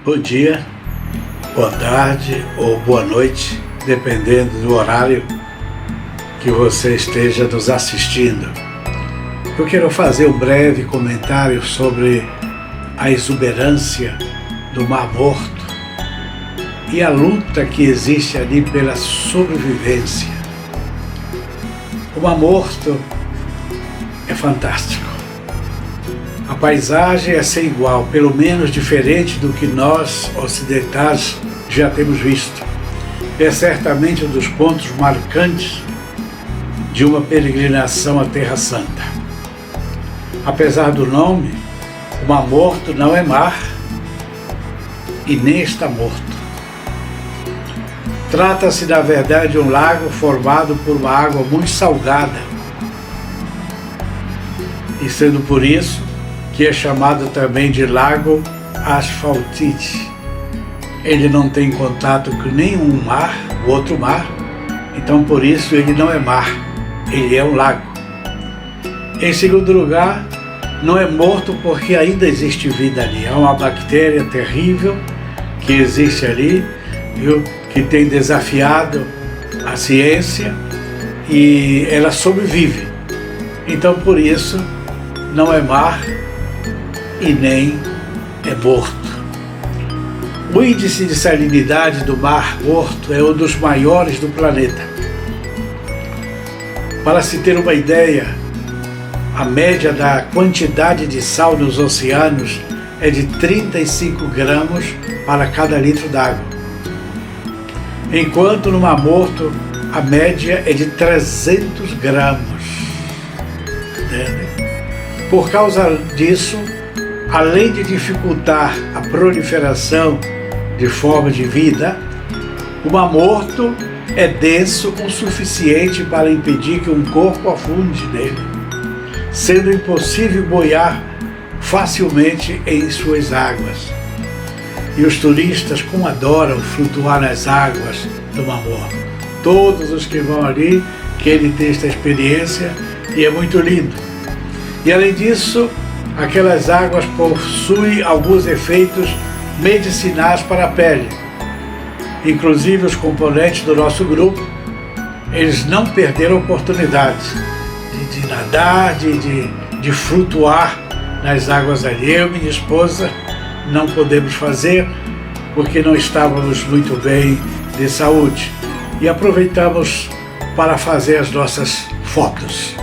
Bom dia, boa tarde ou boa noite, dependendo do horário que você esteja nos assistindo. Eu quero fazer um breve comentário sobre a exuberância do Mar Morto e a luta que existe ali pela sobrevivência. O Mar Morto é fantástico. A paisagem é sem igual, pelo menos diferente do que nós, ocidentais, já temos visto. É certamente um dos pontos marcantes de uma peregrinação à Terra Santa. Apesar do nome, o Mar Morto não é mar e nem está morto. Trata-se, na verdade, de um lago formado por uma água muito salgada, e sendo por isso que é chamado também de Lago Asfaltite. Ele não tem contato com nenhum mar, o outro mar, então por isso ele não é mar, ele é um lago. Em segundo lugar, não é morto porque ainda existe vida ali. Há uma bactéria terrível que existe ali, viu, que tem desafiado a ciência e ela sobrevive. Então por isso não é mar e nem é morto. O índice de salinidade do Mar Morto é um dos maiores do planeta. Para se ter uma ideia, a média da quantidade de sal nos oceanos é de 35 gramas para cada litro d'água, enquanto no Mar Morto a média é de 300 gramas. Por causa disso, além de dificultar a proliferação de formas de vida, o Mar Morto é denso o suficiente para impedir que um corpo afunde nele, sendo impossível boiar facilmente em suas águas. E os turistas como adoram flutuar nas águas do Mar Morto. Todos os que vão ali querem ter esta experiência e é muito lindo. E além disso, aquelas águas possuem alguns efeitos medicinais para a pele. Inclusive os componentes do nosso grupo, eles não perderam a oportunidade de nadar, de flutuar nas águas ali. Eu e minha esposa não podemos fazer porque não estávamos muito bem de saúde. E aproveitamos para fazer as nossas fotos.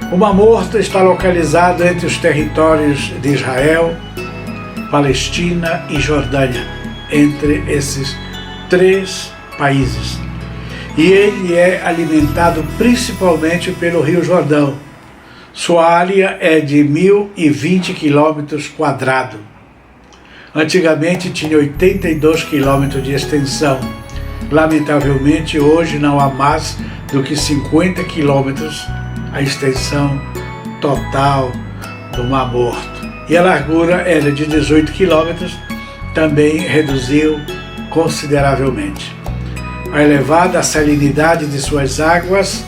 O Mar Morto está localizado entre os territórios de Israel, Palestina e Jordânia, entre esses três países. E ele é alimentado principalmente pelo Rio Jordão. Sua área é de 1.020 km². Antigamente tinha 82 km de extensão. Lamentavelmente, hoje não há mais do que 50 km a extensão total do Mar Morto. E a largura era de 18 km, também reduziu consideravelmente. A elevada salinidade de suas águas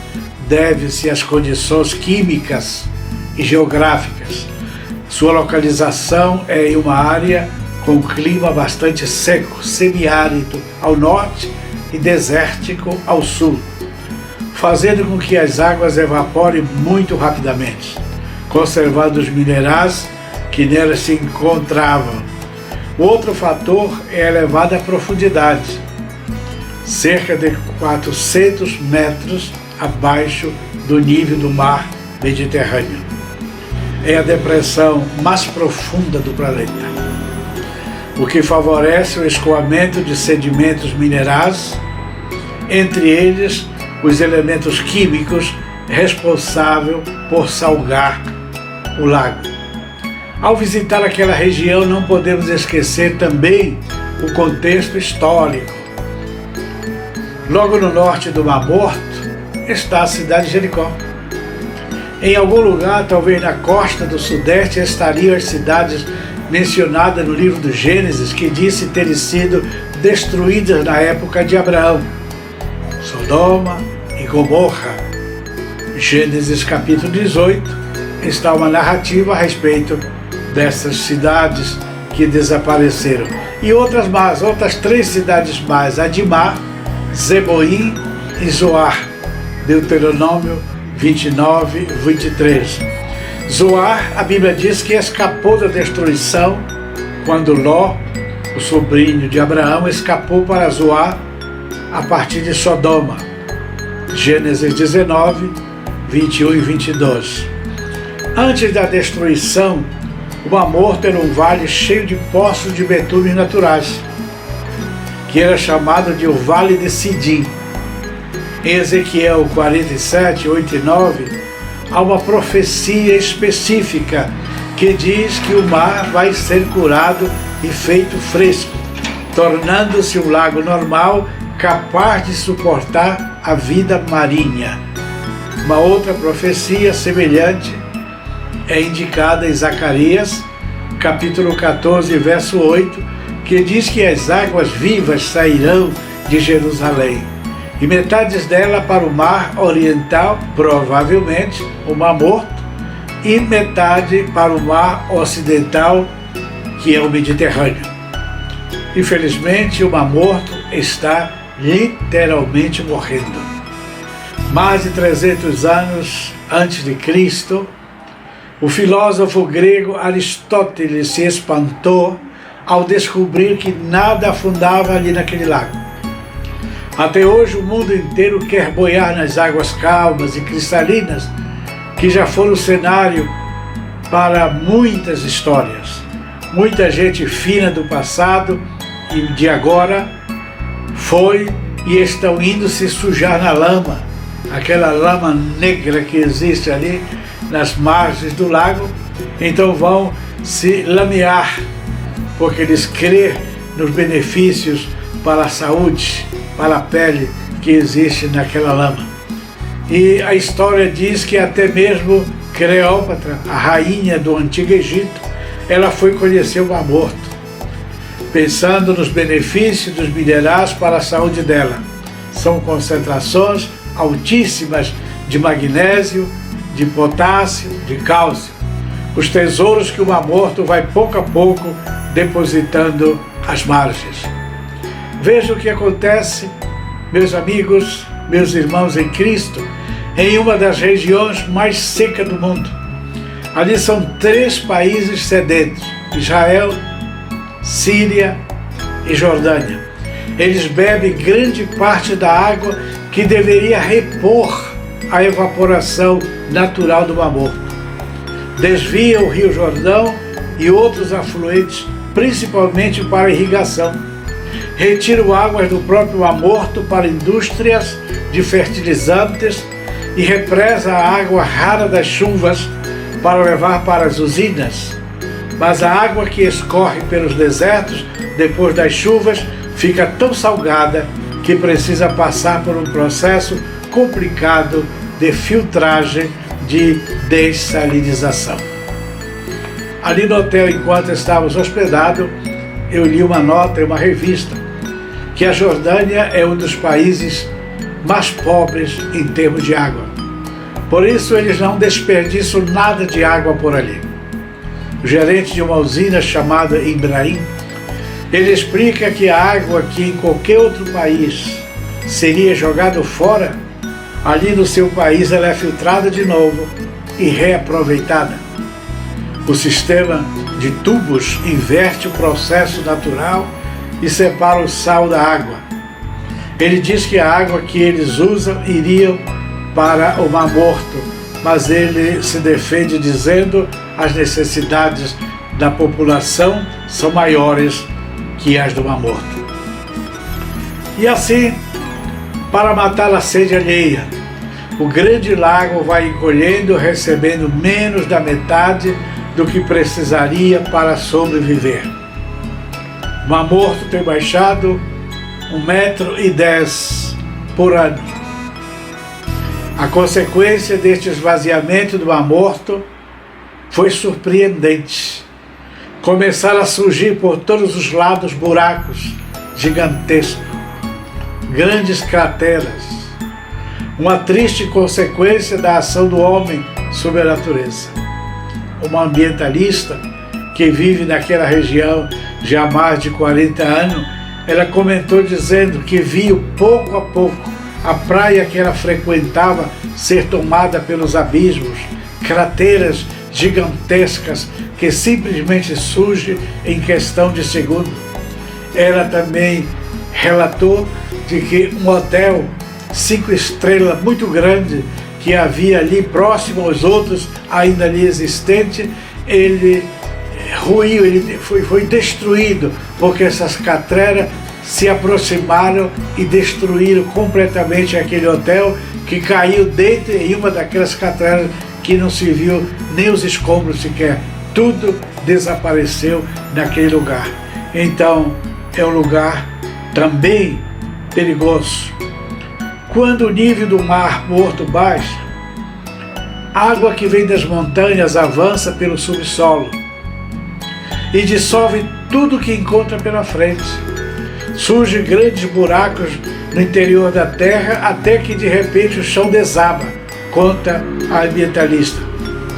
deve-se às condições químicas e geográficas. Sua localização é em uma área com clima bastante seco, semiárido ao norte e desértico ao sul, fazendo com que as águas evaporem muito rapidamente, conservando os minerais que nelas se encontravam. Outro fator é a elevada profundidade, cerca de 400 metros abaixo do nível do mar Mediterrâneo. É a depressão mais profunda do planeta, o que favorece o escoamento de sedimentos minerais, entre eles os elementos químicos responsáveis por salgar o lago. Ao visitar aquela região, não podemos esquecer também o contexto histórico. Logo no norte do Mar Morto está a cidade de Jericó. Em algum lugar, talvez na costa do sudeste, estariam as cidades mencionadas no livro do Gênesis, que disse terem sido destruídas na época de Abraão: Sodoma e Gomorra. Gênesis capítulo 18 está uma narrativa a respeito dessas cidades que desapareceram. E outras 3 cidades mais, Adimá, Zeboim e Zoar. Deuteronômio 29, 23. Zoar, a Bíblia diz que escapou da destruição quando Ló, o sobrinho de Abraão, escapou para Zoar a partir de Sodoma. Gênesis 19, 21 e 22. Antes da destruição, o Mar Morto era um vale cheio de poços de betume naturais, que era chamado de o Vale de Sidim. Em Ezequiel 47, 8 e 9, há uma profecia específica que diz que o mar vai ser curado e feito fresco, tornando-se um lago normal capaz de suportar a vida marinha. Uma outra profecia semelhante é indicada em Zacarias, capítulo 14, verso 8, que diz que as águas vivas sairão de Jerusalém, e metades dela para o mar oriental, provavelmente o Mar Morto, e metade para o mar ocidental, que é o Mediterrâneo. Infelizmente, o Mar Morto está literalmente morrendo. Mais de 300 anos antes de Cristo, o filósofo grego Aristóteles se espantou ao descobrir que nada afundava ali naquele lago. Até hoje o mundo inteiro quer boiar nas águas calmas e cristalinas que já foram cenário para muitas histórias. Muita gente fina do passado e de agora foi e estão indo se sujar na lama, aquela lama negra que existe ali nas margens do lago. Então vão se lamear, porque eles crêem nos benefícios para a saúde, para a pele que existe naquela lama. E a história diz que até mesmo Cleópatra, a rainha do Antigo Egito, ela foi conhecer o Mar Morto, pensando nos benefícios dos minerais para a saúde dela. São concentrações altíssimas de magnésio, de potássio, de cálcio. Os tesouros que o Mar Morto vai pouco a pouco depositando às margens. Veja o que acontece, meus amigos, meus irmãos em Cristo, em uma das regiões mais secas do mundo. Ali são 3 países sedentos: Israel, Síria e Jordânia. Eles bebem grande parte da água que deveria repor a evaporação natural do Mar Morto. Desvia o Rio Jordão e outros afluentes, principalmente para irrigação. Retiram águas do próprio Mar Morto para indústrias de fertilizantes e represa a água rara das chuvas para levar para as usinas. Mas a água que escorre pelos desertos depois das chuvas fica tão salgada que precisa passar por um processo complicado de filtragem, de dessalinização. Ali no hotel, enquanto estávamos hospedados, eu li uma nota em uma revista que a Jordânia é um dos países mais pobres em termos de água. Por isso eles não desperdiçam nada de água por ali. O gerente de uma usina chamada Ibrahim, ele explica que a água que em qualquer outro país seria jogada fora, ali no seu país ela é filtrada de novo e reaproveitada. O sistema de tubos inverte o processo natural e separa o sal da água. Ele diz que a água que eles usam iria para o Mar Morto, mas ele se defende dizendo que as necessidades da população são maiores que as do Mar Morto. E assim, para matar a sede alheia, o grande lago vai encolhendo, recebendo menos da metade do que precisaria para sobreviver. O Mar Morto tem baixado 1,10 m por ano. A consequência deste esvaziamento do Mar Morto foi surpreendente. Começaram a surgir por todos os lados buracos gigantescos, grandes crateras, uma triste consequência da ação do homem sobre a natureza. Uma ambientalista que vive naquela região já há mais de 40 anos, ela comentou dizendo que viu pouco a pouco a praia que ela frequentava ser tomada pelos abismos, crateras gigantescas que simplesmente surgem em questão de segundos. Ela também relatou de que um hotel 5 estrelas muito grande que havia ali próximo aos outros, ainda ali existente, ele ruiu, ele foi destruído, porque essas crateras se aproximaram e destruíram completamente aquele hotel, que caiu dentro em uma daquelas crateras que não se viu nem os escombros sequer. Tudo desapareceu naquele lugar. Então é um lugar também perigoso. Quando o nível do mar Morto baixa, a água que vem das montanhas avança pelo subsolo e dissolve tudo que encontra pela frente. Surgem grandes buracos no interior da terra até que de repente o chão desaba, conta a ambientalista.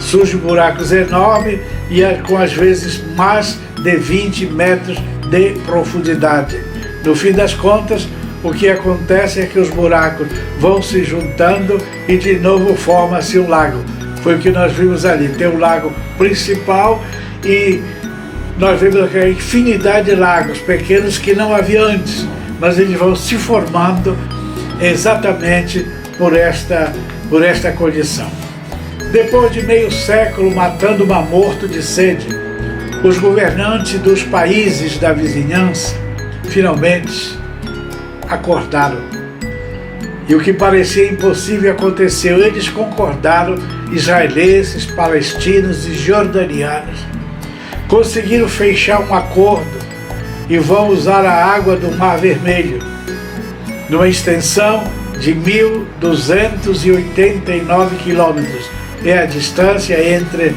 Surgem buracos enormes e com às vezes mais de 20 metros de profundidade. No fim das contas, o que acontece é que os buracos vão se juntando e de novo forma-se um lago. Foi o que nós vimos ali. Tem o lago principal e nós vemos aquela infinidade de lagos pequenos que não havia antes, mas eles vão se formando exatamente por esta condição. Depois de meio século matando uma morto de sede, os governantes dos países da vizinhança finalmente acordaram. E o que parecia impossível aconteceu. Eles concordaram, israelenses, palestinos e jordanianos. Conseguiram fechar um acordo e vão usar a água do Mar Vermelho, numa extensão de 1.289 quilômetros. É a distância entre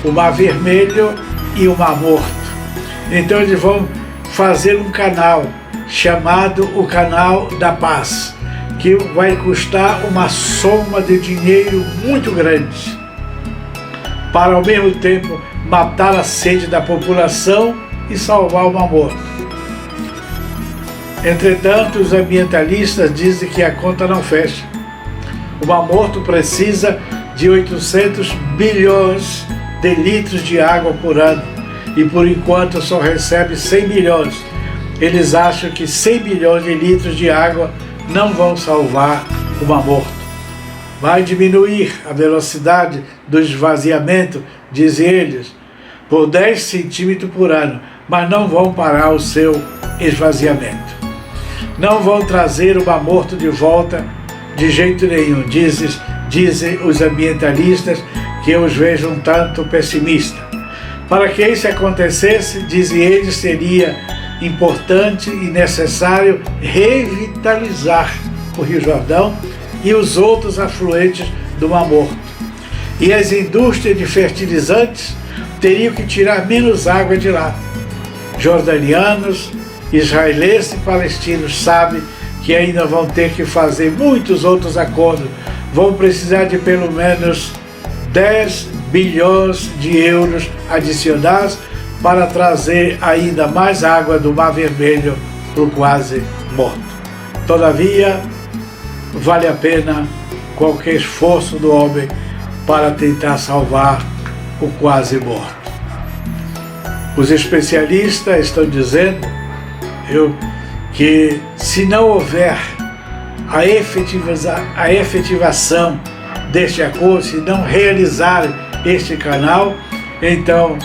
o Mar Vermelho e o Mar Morto. Então eles vão fazer um canal chamado o Canal da Paz, que vai custar uma soma de dinheiro muito grande, para ao mesmo tempo matar a sede da população e salvar o Mar Morto. Entretanto, os ambientalistas dizem que a conta não fecha. O Mar Morto precisa de 800 bilhões de litros de água por ano e por enquanto só recebe 100 bilhões. Eles acham que 100 bilhões de litros de água não vão salvar o Mar Morto. Vai diminuir a velocidade do esvaziamento, dizem eles, por 10 centímetros por ano, mas não vão parar o seu esvaziamento. Não vão trazer o Mar Morto de volta de jeito nenhum, dizem os ambientalistas, que eu os vejo um tanto pessimistas. Para que isso acontecesse, dizem eles, seria importante e necessário revitalizar o Rio Jordão e os outros afluentes do Mar Morto. E as indústrias de fertilizantes teriam que tirar menos água de lá. Jordanianos, israelenses e palestinos sabem que ainda vão ter que fazer muitos outros acordos. Vão precisar de pelo menos 10 bilhões de euros adicionais para trazer ainda mais água do Mar Vermelho para o quase morto. Todavia, vale a pena qualquer esforço do homem para tentar salvar o quase morto. Os especialistas estão dizendo que se não houver a efetivação deste acordo, se não realizar este canal, então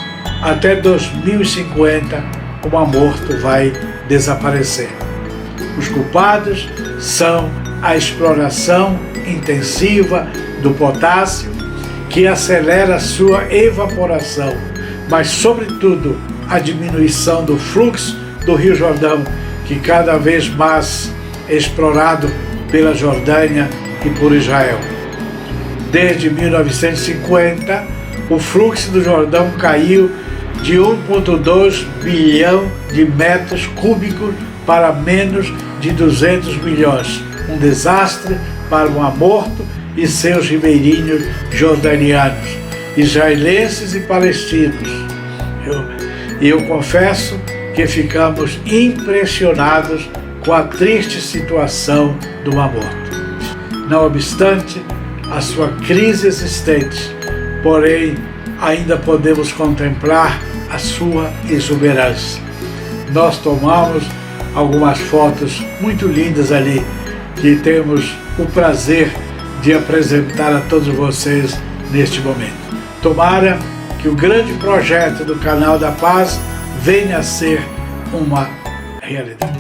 até 2050 o Mar Morto vai desaparecer. Os culpados são a exploração intensiva do potássio, que acelera sua evaporação, mas sobretudo a diminuição do fluxo do Rio Jordão, que cada vez mais é explorado pela Jordânia e por Israel. Desde 1950, o fluxo do Jordão caiu de 1,2 bilhão de metros cúbicos para menos de 200 milhões. Um desastre para o Mar Morto e seus ribeirinhos jordanianos. israelenses e palestinos. Eu confesso que ficamos impressionados com a triste situação do Mar Morto. Não obstante a sua crise existente, porém, ainda podemos contemplar a sua exuberância. Nós tomamos algumas fotos muito lindas ali, que temos o prazer de apresentar a todos vocês neste momento. Tomara que o grande projeto do Canal da Paz venha a ser uma realidade.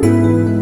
Música